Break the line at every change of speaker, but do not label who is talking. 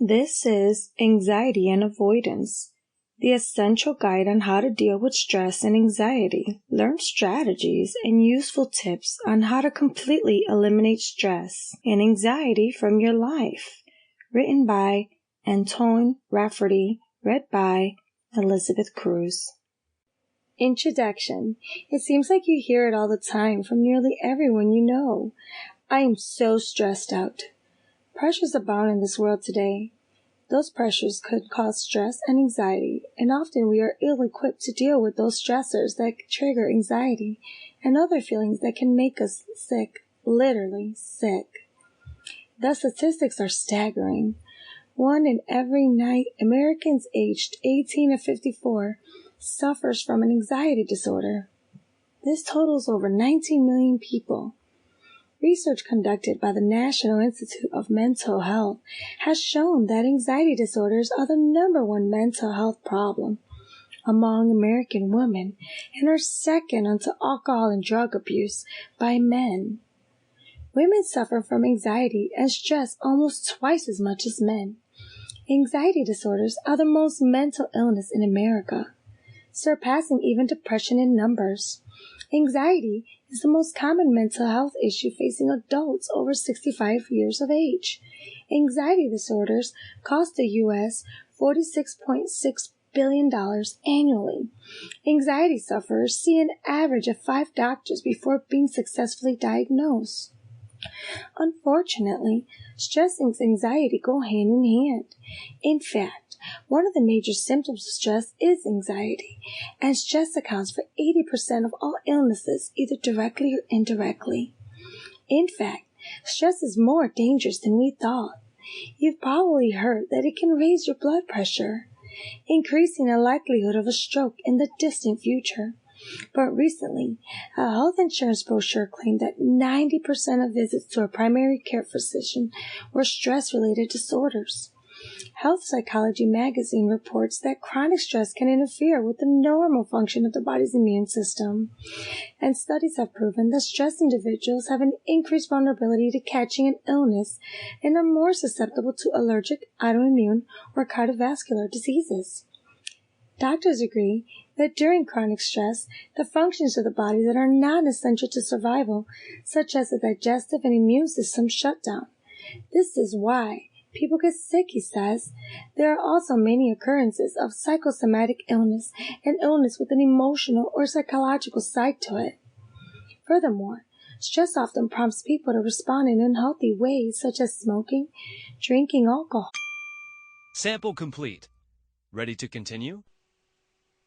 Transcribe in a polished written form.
This is Anxiety and Avoidance, the essential guide on how to deal with stress and anxiety. Learn strategies and useful tips on how to completely eliminate stress and anxiety from your life. Written by Antoine, Rafferty, read by Elizabeth Cruz. Introduction. It seems like you hear it all the time from nearly everyone you know. I am so stressed out. Pressures abound in this world today. Those pressures could cause stress and anxiety, and often we are ill-equipped to deal with those stressors that trigger anxiety and other feelings that can make us sick, literally sick. The statistics are staggering. 1 in every 9 Americans aged 18 to 54 suffers from an anxiety disorder. This totals over 19 million people. Research conducted by the National Institute of Mental Health has shown that anxiety disorders are the #1 mental health problem among American women and are second unto alcohol and drug abuse by men. Women suffer from anxiety and stress almost twice as much as men. Anxiety disorders are the most mental illness in America, surpassing even depression in numbers. Anxiety is the most common mental health issue facing adults over 65 years of age. Anxiety disorders cost the U.S. $46.6 billion annually. Anxiety sufferers see an average of 5 doctors before being successfully diagnosed. Unfortunately, stress and anxiety go hand in hand. In fact, one of the major symptoms of stress is anxiety, and stress accounts for 80% of all illnesses, either directly or indirectly. In fact, stress is more dangerous than we thought. You've probably heard that it can raise your blood pressure, increasing the likelihood of a stroke in the distant future. But recently, a health insurance brochure claimed that 90% of visits to a primary care physician were stress-related disorders. Health Psychology magazine reports that chronic stress can interfere with the normal function of the body's immune system, and studies have proven that stressed individuals have an increased vulnerability to catching an illness and are more susceptible to allergic, autoimmune, or cardiovascular diseases. Doctors agree that during chronic stress, the functions of the body that are not essential to survival, such as the digestive and immune system, shut down. This is why people get sick, he says. There are also many occurrences of psychosomatic illness and illness with an emotional or psychological side to it. Furthermore, stress often prompts people to respond in unhealthy ways, such as smoking, drinking alcohol.
Sample complete. Ready to continue?